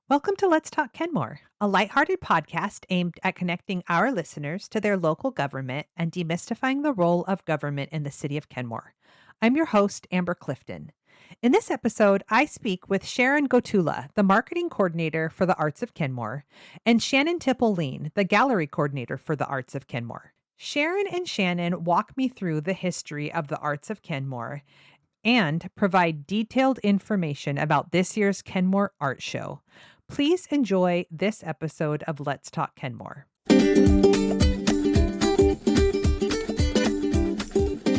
Welcome to Let's Talk Kenmore, a lighthearted podcast aimed at connecting our listeners to their local government and demystifying the role of government in the city of Kenmore. I'm your host, Amber Clifton. In this episode, I speak with Sharon Gottula, the marketing coordinator for the Arts of Kenmore, and Shannon Tipple-Leen, the gallery coordinator for the Arts of Kenmore. Sharon and Shannon walk me through the history of the Arts of Kenmore and provide detailed information about this year's Kenmore Art Show. Please enjoy this episode of Let's Talk Kenmore.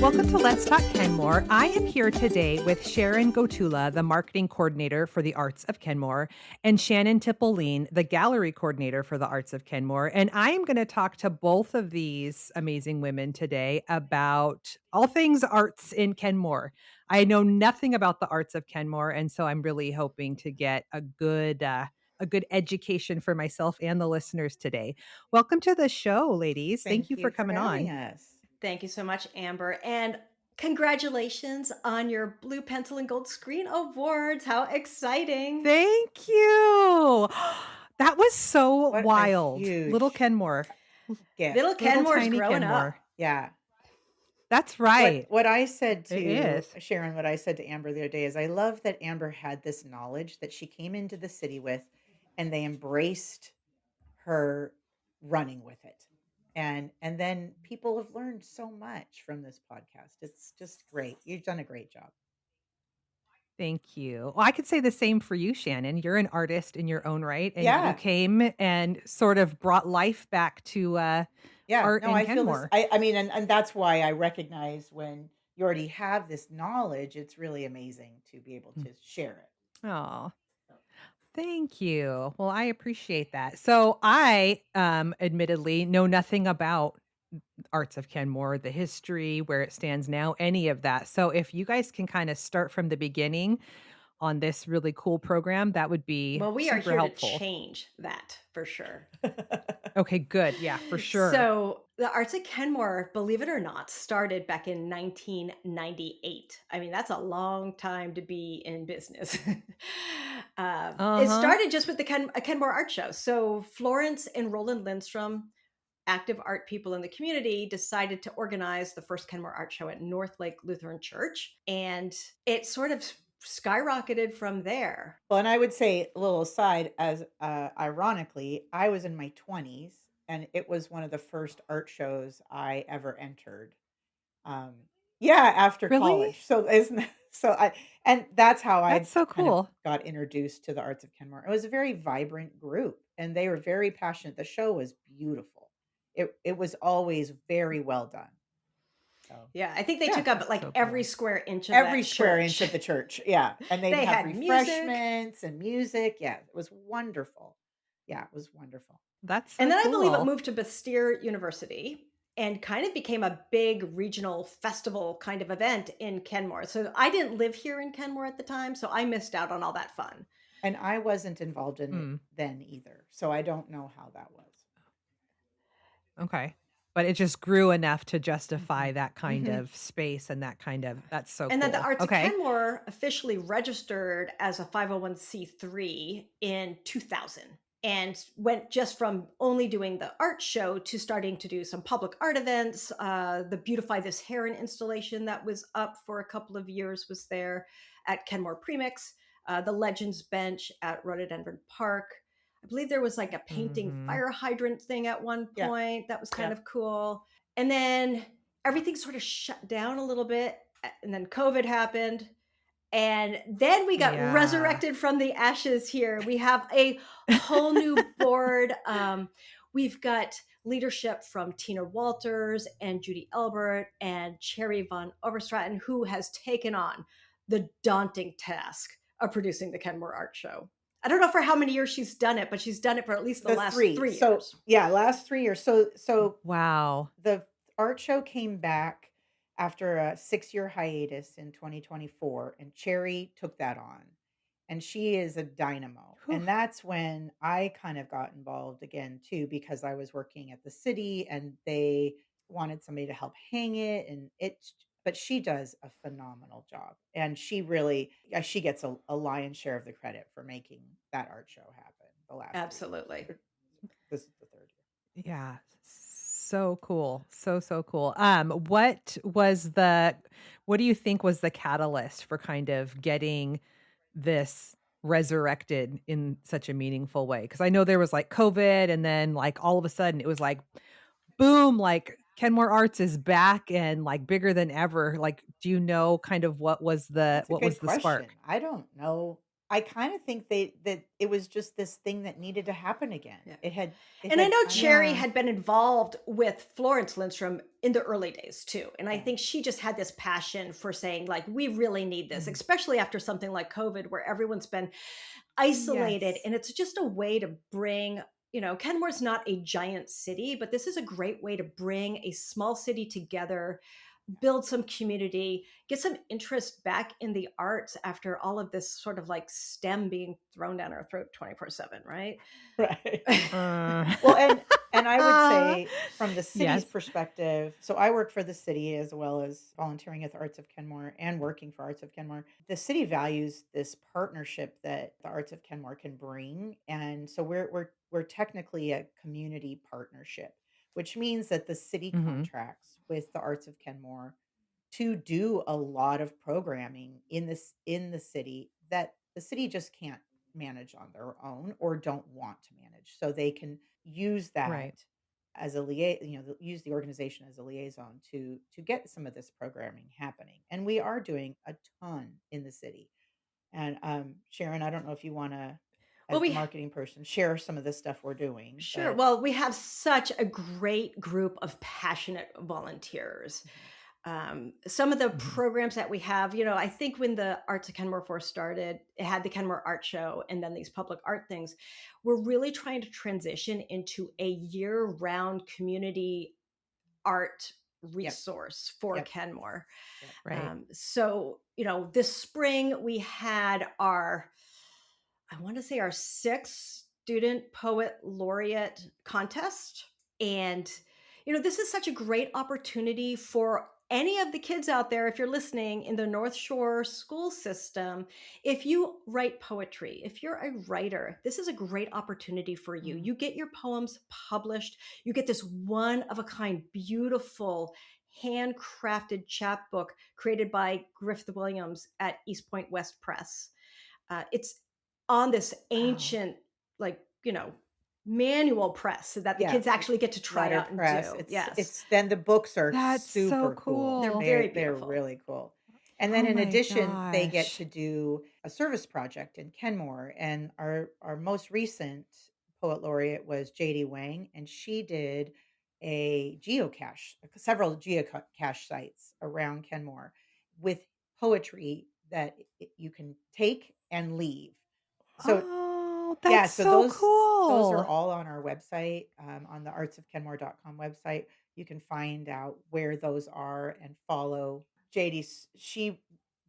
Welcome to Let's Talk Kenmore. I am here today with Sharon Gottula, the marketing coordinator for the Arts of Kenmore, and Shannon Tipple-Leen, the gallery coordinator for the Arts of Kenmore. And I am going to talk to both of these amazing women today about all things arts in Kenmore. I know nothing about the Arts of Kenmore, and so I'm really hoping to get a good education for myself and the listeners today. Welcome to the show, ladies. Thank you for coming having on. us. Thank you so much, Amber. And congratulations on your Blue Pencil and Gold Screen Awards. How exciting! Thank you. That was so What a wild. huge Little Kenmore. gift. Little Kenmore's tiny growing Kenmore. up. Yeah. That's right. What I said It to is. Sharon, what I said to Amber the other day is I love that Amber had this knowledge that she came into the city with, and they embraced her running with it. And then people have learned so much from this podcast. It's just great. You've done a great job. Thank you. Well, I could say the same for you, Shannon. You're an artist in your own right, and you Yeah. came and sort of brought life back to Yeah. art No, in I feel this. Kenmore. I mean, and that's why I recognize when you already have this knowledge, it's really amazing to be able to share it. Oh, thank you. Well, I appreciate that. So I admittedly know nothing about Arts of Kenmore, the history, where it stands now, any of that. So if you guys can kind of start from the beginning on this really cool program, that would be Well, we are super here helpful. to change that for sure. Okay, good. Yeah, for sure. So, the Arts of Kenmore, believe it or not, started back in 1998. I mean, that's a long time to be in business. It started just with the Kenmore Art Show. So, Florence and Roland Lindstrom, active art people in the community, decided to organize the first Kenmore Art Show at North Lake Lutheran Church. And it sort of skyrocketed from there. Well, and I would say a little aside, as ironically, I was in my 20s, and it was one of the first art shows I ever entered. Um, yeah, after Really? college. So isn't so I and that's how I That's so kind of cool. got introduced to the Arts of Kenmore. It was a very vibrant group, and they were very passionate. The show was beautiful. It was always very well done. So Yeah, I think they Yeah, took up that's like so every cool. square inch of every that square church. inch of the church. Yeah, and they'd They have had music. refreshments and music. Yeah, it was wonderful. Yeah, it was wonderful. That's so And then I believe it cool. moved to Bastyr University and kind of became a big regional festival kind of event in Kenmore. So I didn't live here in Kenmore at the time, so I missed out on all that fun. And I wasn't involved in it Hmm. then either, so I don't know how that was. Okay. But it just grew enough to justify Mhm. that kind Mhm. of space and that kind of that's so And then the cool. Arts of Okay. Kenmore officially registered as a 501c3 in 2000 and went just from only doing the art show to starting to do some public art events. The Beautify This Heron installation that was up for a couple of years was there at Kenmore Premix. The Legends Bench at Rhododendron Park. I believe there was like a painting Mhm. fire hydrant thing at one Yeah. point. That was kind Yep. of cool. And then everything sort of shut down a little bit. And then COVID happened. And then we got Yeah. resurrected from the ashes here. We have a whole new board. We've got leadership from Tina Walters and Judy Elbert and Cherry Von Overstraten, who has taken on the daunting task of producing the Kenmore Art Show. I don't know for how many years she's done it, but she's done it for at least the last 3 So years. yeah, last 3 years. So Wow. the art show came back after a 6-year hiatus in 2024, and Cherry took that on. And she is a dynamo. Whew. And that's when I kind of got involved again too, because I was working at the city and they wanted somebody to help hang it. And but she does a phenomenal job. And she really, she gets a lion's share of the credit for making that art show happen the last 3 years. Absolutely. This is the third year. Yeah. So cool. So cool. What do you think was the catalyst for kind of getting this resurrected in such a meaningful way? Because I know there was like COVID, and then like all of a sudden it was like boom, like Kenmore Arts is back and like bigger than ever. Like, do you know kind of That's a what good was the question. spark? I don't know. I kind of think that it was just this thing that needed to happen again. Yeah. It And I had know kind of Cherry Yeah. had been involved with Florence Lindstrom in the early days too. And I yeah. think she just had this passion for saying, like, we really need this, Mhm. especially after something like COVID, where everyone's been isolated. Yes. And it's just a way to bring, Kenmore's not a giant city, but this is a great way to bring a small city together, build some community, get some interest back in the arts after all of this sort of like STEM being thrown down our throat 24/7, right? Right. Uh, Well, and I would say from the city's yes. perspective, so I work for the city as well as volunteering at the Arts of Kenmore and working for Arts of Kenmore. The city values this partnership that the Arts of Kenmore can bring, and so we're technically a community partnership, which means that the city Hmm. contracts with the Arts of Kenmore to do a lot of programming in the city that the city just can't manage on their own or don't want to manage. So they can use that Right. as a use the organization as a liaison to get some of this programming happening. And we are doing a ton in the city. And Sharon, I don't know if you want to, Well, as the marketing person, share some of the stuff we're doing, sure. but Well, we have such a great group of passionate volunteers. Mhm. Some of the Hmm. programs that we have, I think when the Arts of Kenmore first started, it had the Kenmore Art Show and then these public art things. We're really trying to transition into a year-round community art Yep, resource for yep, Kenmore. yep. Right. So, this spring we had I want to say our sixth student poet laureate contest. And, this is such a great opportunity for any of the kids out there, if you're listening in the North Shore school system. If you write poetry, if you're a writer, this is a great opportunity for you. Mm. You get your poems published. You get this one of a kind, beautiful, handcrafted chapbook created by Griffith Williams at East Point West Press. It's on this Wow. ancient, like, manual press so that the Yeah, kids actually get to try out and letterpress. do. Yes. It's then the books are That's so super cool. They're cool. very They're beautiful. really cool. And then Oh in my addition, they get gosh. to do a service project in Kenmore. And our most recent poet laureate was JD Wang, and she did a geocache, several geocache sites around Kenmore with poetry that you can take and leave. So Oh, yeah, that's so so those are cool. all on our website, on the artsofkenmore.com website. You can find out where those are and follow JD. She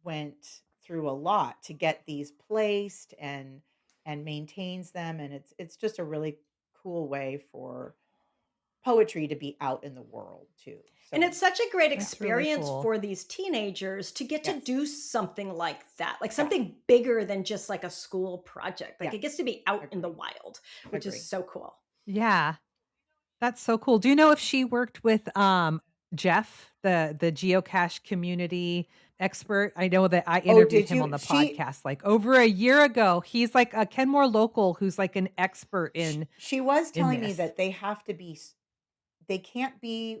went through a lot to get these placed and maintains them, and it's just a really cool way for poetry to be out in the world too. And So it's such a great That's really experience cool. for these teenagers to get to yes, do something like that, like yeah, something bigger than just like a school project. Like yeah, it gets to be out in the agree, wild, which is agree. so cool. Yeah. That's so cool. Do you know if she worked with Jeff, the geocache community expert? I know that I Oh, interviewed did him on you? the podcast like over a year ago. He's like a Kenmore local who's like an expert She was in telling me this. that they have to be they can't be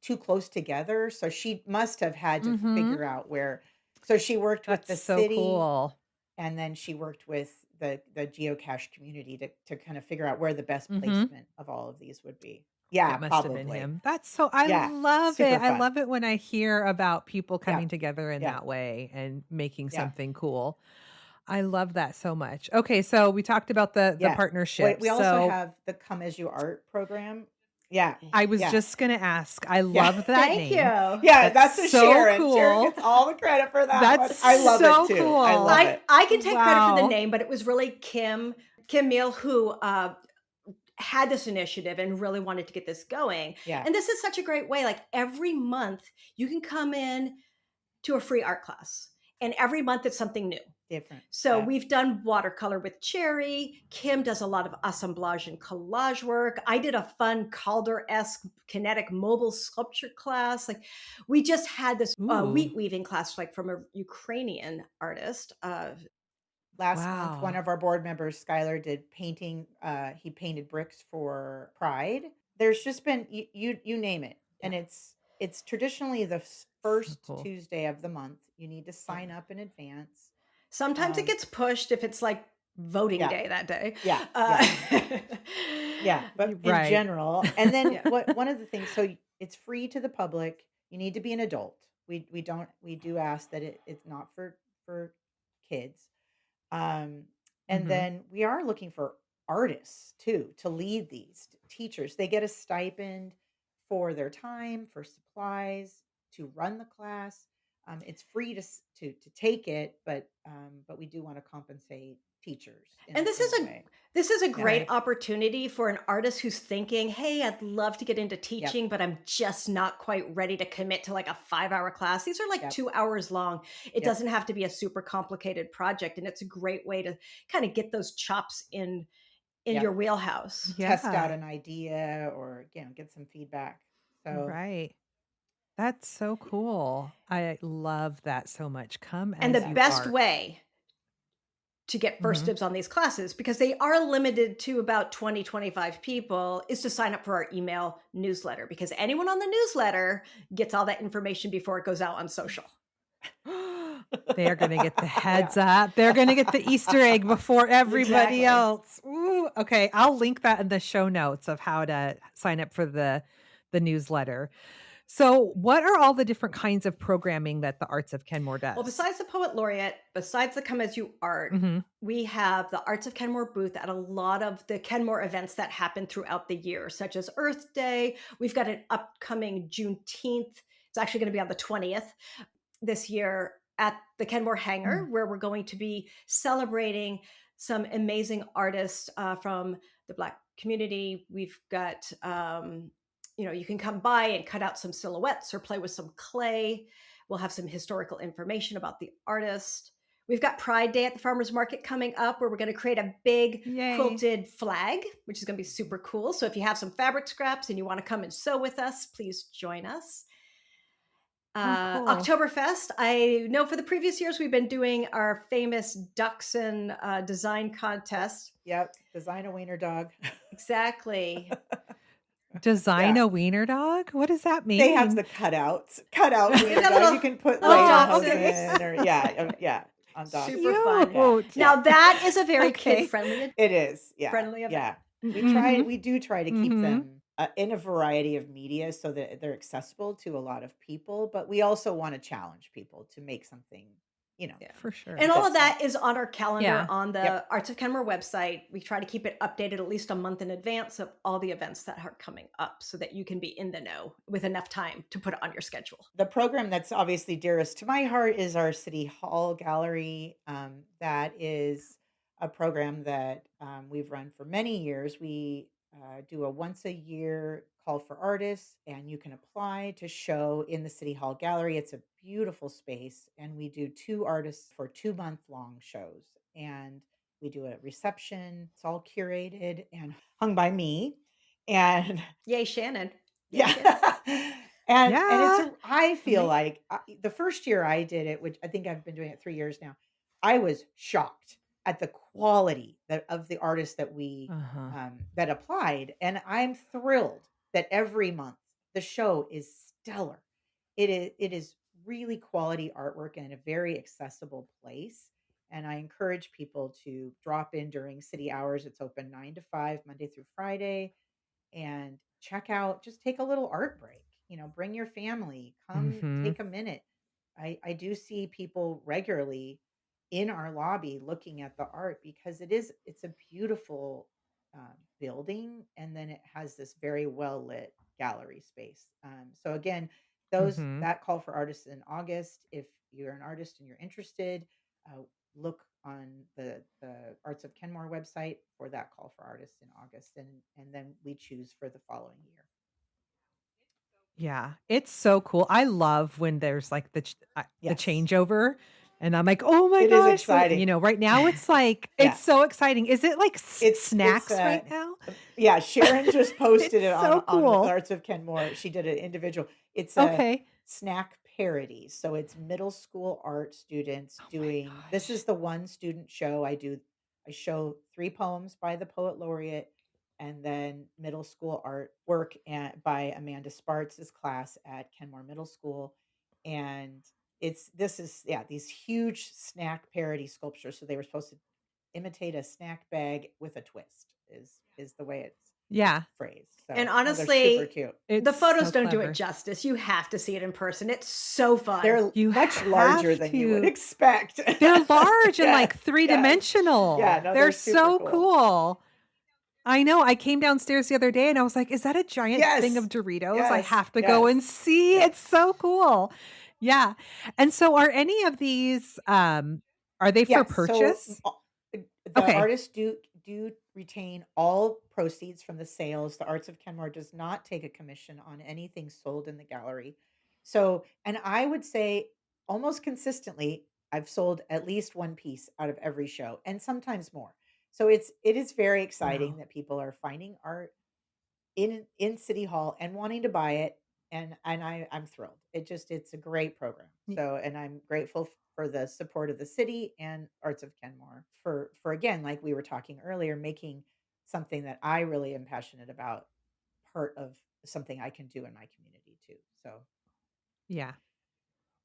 too close together, so she must have had to Mhm. figure out where. So she worked with That's the so city, cool. and then she worked with the geocache community to kind of figure out where the best Mhm. placement of all of these would be. Yeah, It must have been probably. him. That's so I Yeah, love super it. I fun. love it when I hear about people Yeah, coming together in yeah, that way and making yeah, something cool. I love that so much. Okay, so we talked about the yeah. We partnerships. also So have the Come As You Art program. Yeah, I was yeah, just gonna ask. I yeah. love that Thank name. you. Yeah, That's that's a so Sharon. Sharon cool. gets all the credit for that That's one. I love it so too. I cool. love it. I can take credit for the Wow. name, but it was really Kim Meal who had this initiative and really wanted to get this going. Yeah. And this is such a great way. Like every month, you can come in to a free art class, and every month it's something new. Different. So Yeah. we've done watercolor with Cherry. Kim does a lot of assemblage and collage work. I did a fun Calder-esque kinetic mobile sculpture class. Like we just had this Ooh. wheat weaving class, like from a Ukrainian artist. Last month, one Wow. of our board members, Skylar, did painting. He painted bricks for Pride. There's just been you name it, and Yeah. it's traditionally the So first cool. Tuesday of the month. You need to Yeah. sign up in advance. Sometimes it Um, gets pushed if it's like voting yeah, day that day. yeah, Uh, yeah, yeah. But in Right. general, and then yeah. what? One of the things. So it's free to the public. You need to be an adult. We do ask that it's not for kids. Um, and Mm-hmm. then we are looking for artists too to lead these teachers. They get a stipend for their time, for supplies, to run the class. It's free to take it, but we do want to compensate teachers And in a way. this is a Yeah. great opportunity for an artist who's thinking, "Hey, I'd love to get into Yep. teaching, but I'm just not quite ready to commit to like a 5-hour class." These are like Yep. 2 hours long. It Yep. doesn't have to be a super complicated project, and it's a great way to kind of get those chops in Yep. your wheelhouse. Test out Yeah. an idea or get some feedback. So Right. That's so cool. I love that so much. Come And the as yeah. you best are. way to get first Mm-hmm. dibs on these classes, because they are limited to about 20-25 people, is to sign up for our email newsletter, because anyone on the newsletter gets all that information before it goes out on social. They are going to get the Yeah. heads up. They're going to get the Easter egg before everybody Exactly. else. Ooh, okay, I'll link that in the show notes of how to sign up for the newsletter. So, what are all the different kinds of programming that the Arts of Kenmore Well, does? besides the Poet Laureate, besides the Come As You Art, Mm-hmm. we have the Arts of Kenmore booth at a lot of the Kenmore events that happen throughout the year, such as Earth Day. We've got an upcoming Juneteenth. It's actually going to be on the 20th this year at the Kenmore Hangar, where we're going to be celebrating some amazing artists from the Black community. We've got, you can come by and cut out some silhouettes or play with some clay. We'll have some historical information about the artist. We've got Pride Day at the Farmers Market coming up, where we're going to create a big Yay. quilted flag, which is going to be super cool. So if you have some fabric scraps and you want to come and sew with us, please join us. Oh, cool. Oktoberfest. I know for the previous years we've been doing our famous Dachshund design contest. Yep. Design a wiener dog. Exactly. Design Yeah. a wiener dog? What does that They have mean? the cutout We've wiener got dog. You can put little Oh, okay. dachshunds. Lederhosen or yeah, on dogs. Super fun. Yeah. Cute. Yeah. Now that is a very Okay. kid-friendly It is. Yeah. friendly event. Yeah. Mm-hmm. We do try to keep Mm-hmm. them in a variety of media so that they're accessible to a lot of people, but we also want to challenge people to make something, Yeah. For sure. And all of that's that is on our calendar Yeah. on Yep. the Arts of Kenmore website. We try to keep it updated at least a month in advance of all the events that are coming up so that you can be in the know with enough time to put it on your schedule. The program that's obviously dearest to my heart is our City Hall Gallery. That is a program that we've run for many years. We do a once a year call for artists, and you can apply to show in the City Hall Gallery. It's a beautiful space, and we do two artists for 2-month long shows. And we do a reception. It's all curated and hung by me. And Yay, Shannon. Yay, Shannon. yeah. And Yeah. I feel Me. like the first year I did it, which I think I've been doing it 3 years now, I was shocked at the quality of the artists Uh-huh. that applied, and I'm thrilled that every month the show is stellar. It is really quality artwork in a very accessible place, and I encourage people to drop in during city hours. It's open 9 to 5 Monday through Friday, and check out, just take a little art break, bring your family, come Mm-hmm. take a minute. I do see people regularly in our lobby looking at the art because it's a beautiful building, and then it has this very well lit gallery space. So again, Mm-hmm. that call for artists in August. If you're an artist and you're interested, uh, look the Arts of Kenmore website for that call for artists in August, and then we choose for the following year. Yeah, it's so cool. I love when there's like the Yes. changeover, and I'm like, oh my It is gosh, exciting. right now it's like Yeah. it's so exciting. Is it like snacks right now? Yeah, Sharon just posted it so on the cool. Arts of Kenmore. She did an individual. It's a Okay. snack parody. So it's middle school art students doing. This is the one student show I do. I show 3 poems by the poet laureate, and then middle school art work by Amanda Sparks' class at Kenmore Middle School, and this is these huge snack parody sculptures. So they were supposed to imitate a snack bag with a twist is the way it's phrased. So and they're honestly, super cute. The photos so don't do clever. it justice. You have to see it in person. It's so fun. They're much larger than you would expect. They're large and like 3-dimensional. Yeah, no, they're super so cool. I know. I came downstairs the other day and I was like, is that a giant thing of Doritos? I have to go and see. It's so cool. Yeah. And so are any of these are they for purchase? So, the artists do retain all proceeds from the sales. The Arts of Kenmore does not take a commission on anything sold in the gallery. So, and I would say almost consistently, I've sold at least one piece out of every show, and sometimes more. So it is very exciting that people are finding art in City Hall and wanting to buy it, and I'm thrilled. It's a great program. So, and I'm grateful for the support of the city and Arts of Kenmore for again, like we were talking earlier, making something that I really am passionate about part of something I can do in my community too. So yeah.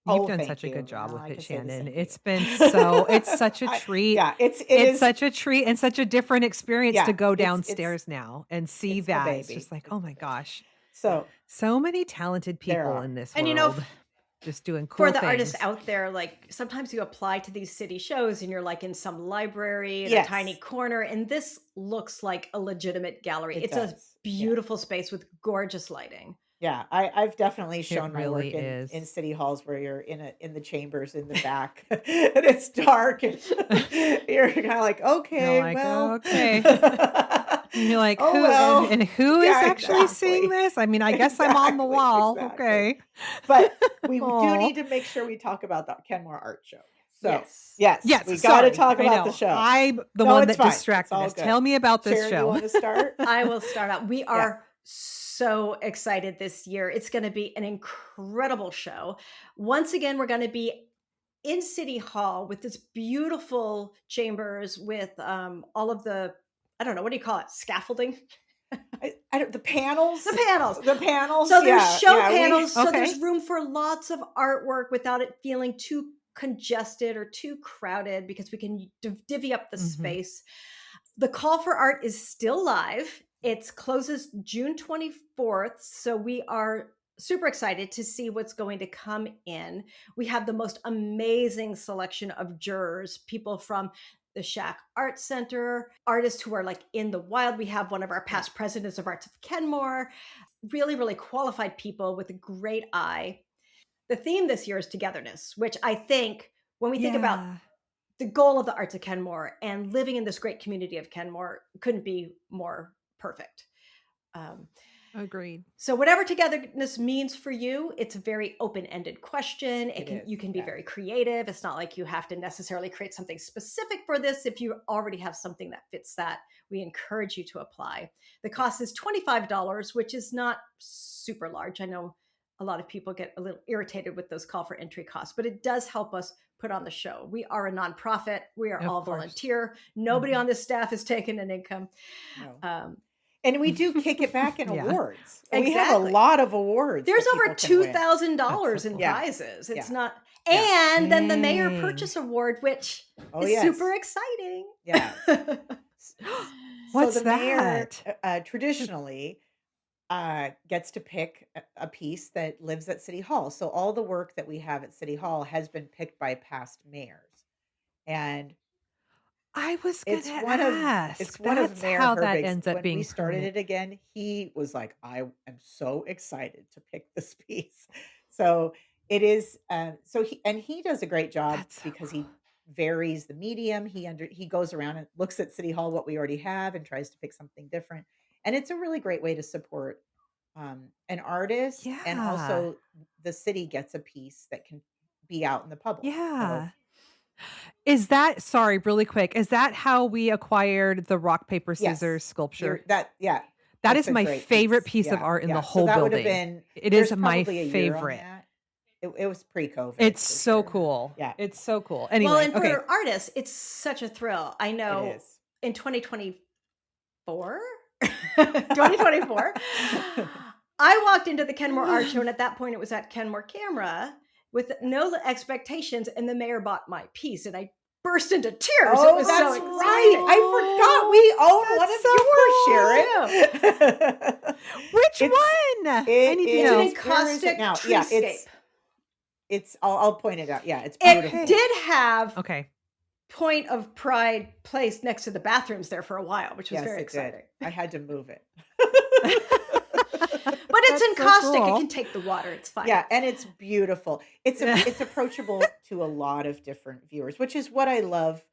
You've done such a good job with it, Shannon. It's been it's such a treat. It's such a treat and such a different experience to go downstairs now and see that. It's just like, oh my gosh. So many talented people in this world just doing cool things. For the artists out there, like sometimes you apply to these city shows and you're like in some library in a tiny corner, and this looks like a legitimate gallery. It's a beautiful space with gorgeous lighting. Yeah, I've definitely shown my work in city halls where you're in the chambers in the back and it's dark and you're kind of like, okay, okay. And you're like, who is actually seeing this? I mean, I guess I'm on the wall. Okay. But we do need to make sure we talk about the Kenmore Art Show. So yes, we got to talk about the show. I'm the one that distracted us. Tell me about this Sharon, show. You want to start? I will start out. We are so excited this year. It's going to be an incredible show. Once again, we're going to be in City Hall with this beautiful chambers with all of the, I don't know, what do you call it? Scaffolding? The panels. The panels. The panels. So there's show panels. So there's room for lots of artwork without it feeling too congested or too crowded because we can divvy up the space. The call for art is still live. It closes June 24th. So we are super excited to see what's going to come in. We have the most amazing selection of jurors, people from the Shack Art Center, artists who are like in the wild. We have one of our past presidents of Arts of Kenmore, really, really qualified people with a great eye. The theme this year is togetherness, which I think when we think about the goal of the Arts of Kenmore and living in this great community of Kenmore couldn't be more perfect. Agreed. So whatever togetherness means for you, it's a very open-ended question. You can be very creative. It's not like you have to necessarily create something specific for this. If you already have something that fits that, we encourage you to apply. The cost is $25, which is not super large. I know a lot of people get a little irritated with those call for entry costs, but it does help us put on the show. We are a nonprofit. We are all volunteer. Nobody on this staff is taking an income. No. And we do kick it back in awards. We have a lot of awards. There's over $2,000 in prizes. It's not, and then the Mayor Purchase Award, which is super exciting. Yeah. What's so the that? Mayor traditionally gets to pick a piece that lives at City Hall. So all the work that we have at City Hall has been picked by past mayors, and I was going to ask. It's one of Mayor how Herbig's. That ends up when being we started it again, he was like, I am so excited to pick this piece. So it is. He does a great job because varies the medium. He goes around and looks at City Hall, what we already have, and tries to pick something different. And it's a really great way to support an artist, and Yeah. also the city gets a piece that can be out in the public. So Yeah. Is that sorry, really quick, is that how we acquired the rock, paper, yes, scissors sculpture? yeah, That it's is a my great favorite piece. piece of Yeah, art in the yeah. So whole that would have building. been It there's is my probably a year on favorite. that. It was pre-COVID It's for so sure. cool. Yeah, It's so cool. Well, Anyway, and okay. for artists, it's such a thrill. I it know is. in 2024, 2024, I walked into the Kenmore Art Show, and at that point it was at Kenmore Camera with no expectations, and the mayor bought my piece, and I burst into tears. Oh, It was that's so right. exciting. I forgot we own one of That's yours, so cool. Sharon. Which It's one? I it need to It's an know. is where is it encaustic now? Yeah, treescape. it's I'll point it out. Yeah, it's It beautiful. did have Okay. Point of Pride placed next to the bathrooms there for a while, which was Yes, very it did. exciting. I had to move it. But it's That's so encaustic. It cool. can take the water. It's fine. Yeah, and it's beautiful. It's approachable to a lot of different viewers, which is what I love,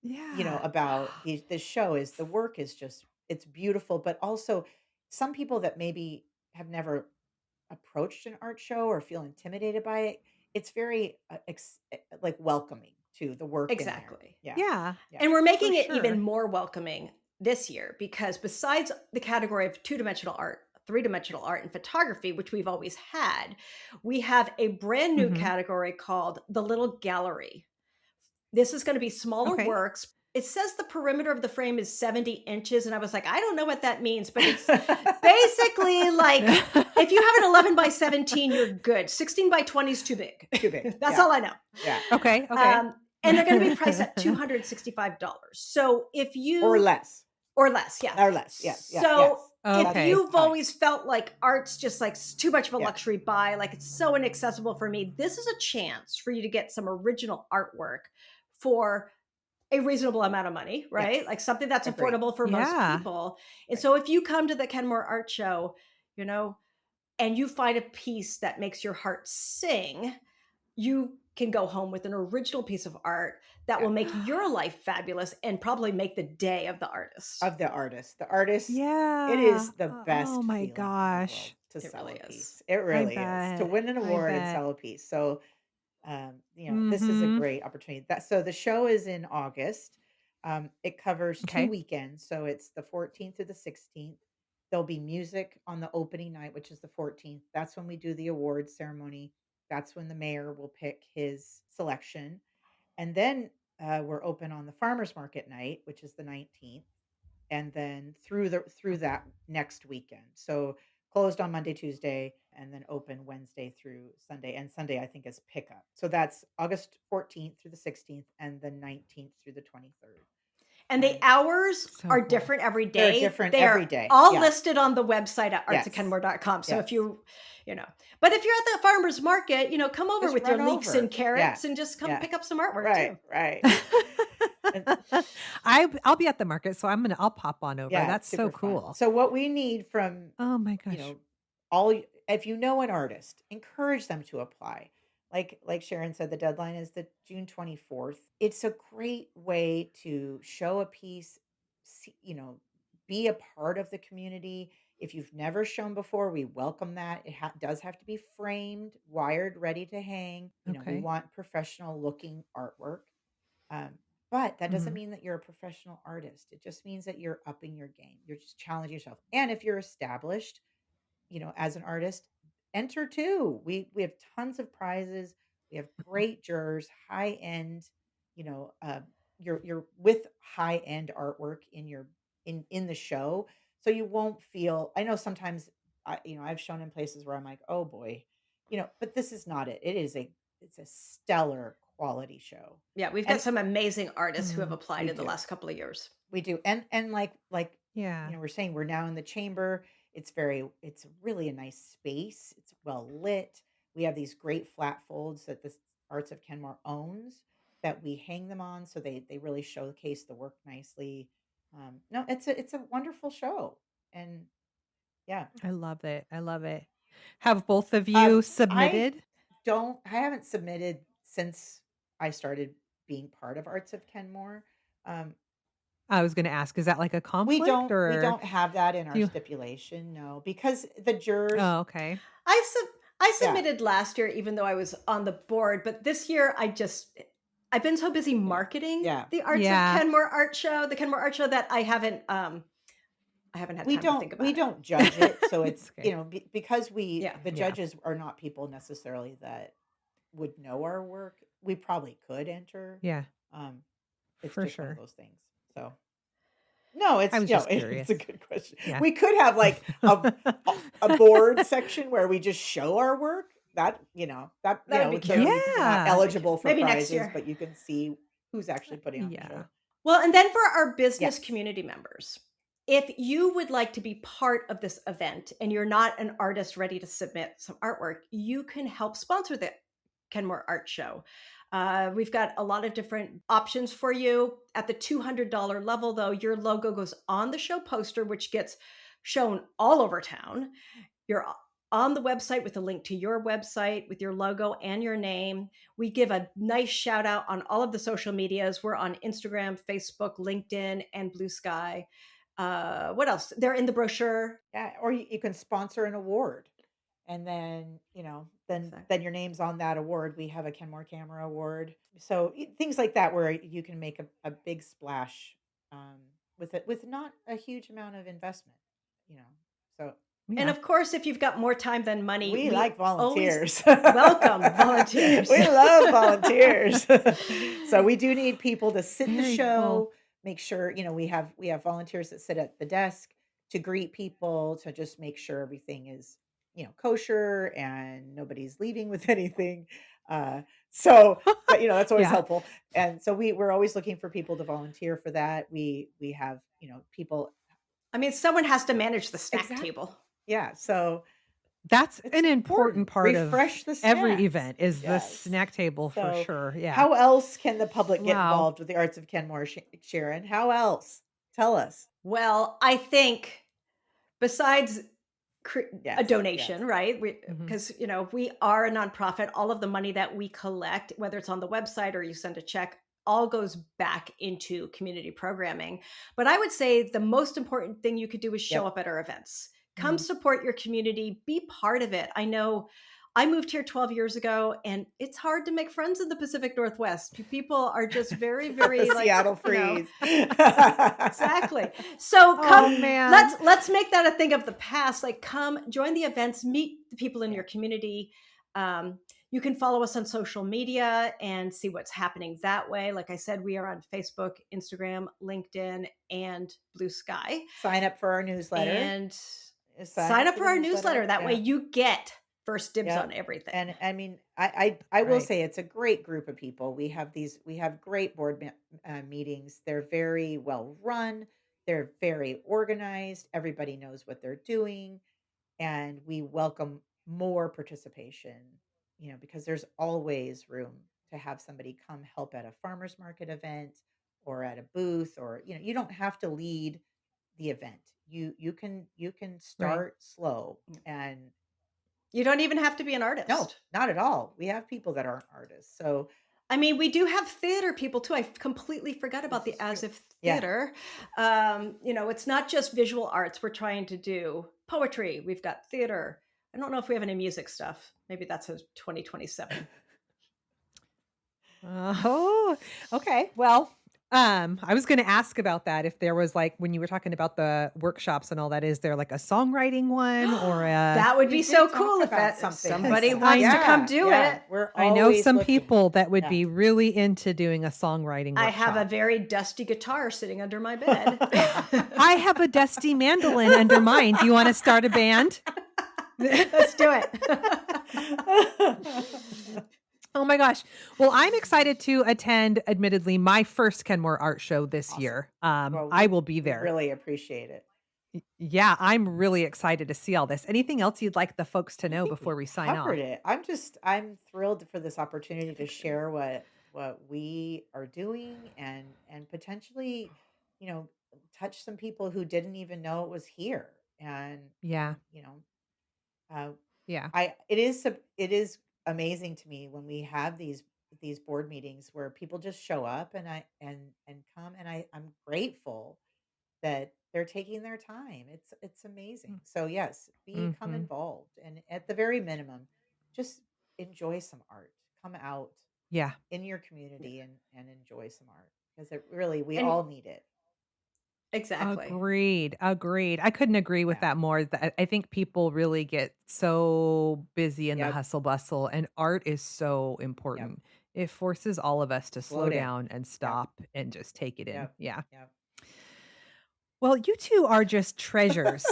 Yeah. about this show is the work is just it's beautiful, but also some people that maybe have never approached an art show or feel intimidated by it, it's very like welcoming to the work in there. Exactly. Yeah. Yeah. Yeah. And we're making For it even sure. more welcoming this year because besides the category of two-dimensional art, three-dimensional art, and photography, which we've always had, we have a brand new Mhm. category called the Little Gallery. This is going to be smaller Okay. works. It says the perimeter of the frame is 70 inches. And I was like, I don't know what that means, but it's basically like if you have an 11 by 17, you're good. 16 by 20 is too big. Too big. That's Yeah. all I know. Yeah. Okay. Okay. And they're going to be priced at $265. So if you Or less. yeah. Or less. Yeah. Yeah. So yes. if Okay. you've fine. always felt like art's just like too much of a Yeah. luxury buy, like it's so inaccessible for me, this is a chance for you to get some original artwork for a reasonable amount of money, right? Yes. Like something that's Agreed. affordable for Yeah. most people. And Right. so if you come to the Kenmore Art Show, and you find a piece that makes your heart sing, you can go home with an original piece of art that Yeah. will make your life fabulous and probably make the day of the artist. Of the artist. The artist, Yeah. it is the best Oh my feeling in the gosh. world to It sell really a is. piece. It really is. To bet. win an I award and bet. sell a piece. So this is a Mhm. great opportunity. So the show is in August. It covers 2 Okay. weekends. So it's the 14th through the 16th. There'll be music on the opening night, which is the 14th. That's when we do the awards ceremony. That's when the mayor will pick his selection. And then we're open on the farmers market night, which is the 19th, and then through that next weekend. So closed on Monday, Tuesday, and then open Wednesday through Sunday. And Sunday I think is pickup. So that's August 14th through the 16th and the 19th through the 23rd. And the hours So are cool. different every They're day. different They every are day. all Yeah. listed on the website at Yes. artsofkenmore.com. So Yes. if but if you're at the farmer's market, come over Just with your run leeks over. and carrots Yeah. and just come Yeah. pick up some artwork Right, too. right. And I'll be at the market, so I'll pop on over. yeah, That's it's so super fun. cool. So what we need from Oh my gosh. if you know an artist, encourage them to apply. Like Sharon said, the deadline is the June 24th. It's a great way to show a piece, be a part of the community. If you've never shown before, we welcome that. It does have to be framed, wired, ready to hang. We Okay. want professional looking artwork. But that doesn't Mhm. mean that you're a professional artist. It just means that you're upping your game. You're just challenging yourself. And if you're established, as an artist, enter too. We have tons of prizes. We have great jurors, high end, you're with high end artwork in the show. So you won't feel, I know sometimes I've shown in places where I'm like, oh boy, but this is not it. It's a stellar quality show. Yeah, we've And got some amazing artists who have Mm, applied we in the do. last couple of years. We do. And like Yeah. we're saying we're now in the chamber. It's really a nice space. It's well lit. We have these great flat folds that the Arts of Kenmore owns that we hang them on, so they really showcase the work nicely. No, it's a wonderful show, and yeah. I love it. I love it. Have both of Um, you I submitted? I haven't submitted since I started being part of Arts of Kenmore. Um, I was going to ask, is that like a conflict we or don't have that in do our you? stipulation, no, because the jurors, Oh, okay. I sub I yeah, submitted last year even though I was on the board, but this year I've been so busy yeah, marketing yeah. the Arts of Yeah. Kenmore Art Show, the Kenmore Art Show that I haven't had time to think We about it. don't judge it, so It's it's, okay. because Yeah. the Yeah. judges are not people necessarily that would know our work. We probably could enter. Yeah, Um, it's for just one of sure. those things. So no, I it's, was just it's a curious. good question. Yeah. We could have like a board section where we just show our work. That, that, That would be there would cute. be people not Yeah. That'd be cute. eligible for Maybe next prizes, year. but you can see who's actually putting on the Yeah. show. Well, and then for our business Yes. community members, if you would like to be part of this event and you're not an artist ready to submit some artwork, you can help sponsor the Kenmore Art Show. We've got a lot of different options for you. At the $200 level, though, your logo goes on the show poster, which gets shown all over town. You're on the website with a link to your website with your logo and your name. We give a nice shout out on all of the social medias. We're on Instagram, Facebook, LinkedIn, and Blue Sky. What else? They're in the brochure. Yeah. Or you can sponsor an award. And then, Exactly. then your name's on that award. We have a Kenmore Camera Award. So things like that where you can make a big splash, with it, with not a huge amount of investment, you know. So And Yeah. of course, if you've got more time than money, we we like always volunteers. welcome volunteers. We love volunteers. So we do need people to sit the Very cool. show, make sure, we have volunteers that sit at the desk to greet people, to just make sure everything is, kosher and nobody's leaving with anything. So that, that's always Yeah. helpful. And so we're always looking for people to volunteer for that. We have, people. I mean, someone has to manage the snack Exactly. table. Yeah. So That's it's an important important. part of Refresh the every snacks. event is the Yes. snack table for So, sure. Yeah. how else can the public get Wow. involved with the Arts of Kenmore, Sharon? How else? Tell us. Well, I think besides a Yes. donation, Yes. right? Mhm. Because we are a nonprofit. All of the money that we collect, whether it's on the website or you send a check, all goes back into community programming. But I would say the most important thing you could do is show Yep. up at our events. Come Mhm. support your community, be part of it. I know I moved here 12 years ago and it's hard to make friends in the Pacific Northwest. People are just very, very The like, Seattle freeze. exactly. So Oh come, man. let's make that a thing of the past. Like, come join the events, meet the people in Yeah. your community. You can follow us on social media and see what's happening that way. Like I said, we are on Facebook, Instagram, LinkedIn, and Blue Sky. Sign up for our newsletter. And sign up for our newsletter. That way Yeah. you get first dibs Yep. on everything. And I mean, I will Right. say it's a great group of people. We have great board meetings. They're very well run. They're very organized. Everybody knows what they're doing, and we welcome more participation. Because there's always room to have somebody come help at a farmers market event or at a booth, or you don't have to lead the event. You can Right. start slow. And You don't even have to be an no, artist. not at all. We have people that aren't artists. So I mean, we do have theater people too. I completely forgot about this the is as true. if Yeah. theater. It's not just visual arts. We're trying to do poetry. We've got theater. I don't know if we have any music stuff. Maybe that's a 2027. Oh, okay. Well, I was going to ask about that. If there was like, when you were talking about the workshops and all that, is there like a songwriting one or a, That would We be did so talk cool if about something somebody like that. wants to come Yeah, do yeah. it. We're I know always some looking. people that would Yeah. be really into doing a songwriting I have a workshop. very dusty guitar sitting under my bed. I have a dusty mandolin under mine. Do you want to start a band? Let's do it. Oh my gosh. Well, I'm excited to attend, admittedly, my first Kenmore Art Show this Awesome. year. Well, I will be we there. really appreciate it. Yeah, I'm really excited to see all this. Anything else you'd like the folks to I know think before we sign off? covered it. I'm thrilled for this opportunity to share what we are doing, and potentially, you know, touch some people who didn't even know it was here. And Yeah. uh, Yeah. it is amazing to me when we have these these board meetings where people just show up and come, and I'm grateful that they're taking their time. It's amazing. So yes, become Mm-hmm. involved, and at the very minimum, just enjoy some art. Come out Yeah. in your community and enjoy some art, because it really, we And all need it. exactly. Agreed. Agreed. I couldn't agree with Yeah. that more. I think people really get so busy in the Yep. hustle bustle, and art is so Yep. important. It forces all of us to Slow slow down. down and Yep. stop and just take it in. Yep. Yeah. Yep. Well, you two are just treasures.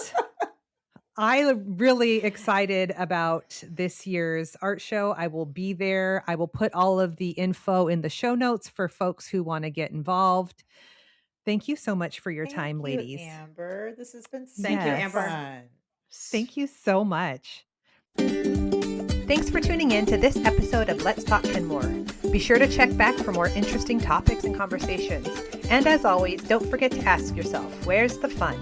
I'm really excited about this year's art show. I will be there. I will put all of the info in the show notes for folks who want to get involved. Thank you so much for your Thank time, you, ladies. Amber. This has been Thank you, super Yes. Amber. fun. Thank you so much. Thanks for tuning in to this episode of Let's Talk Kenmore. Be sure to check back for more interesting topics and conversations. And as always, don't forget to ask yourself, where's the fun?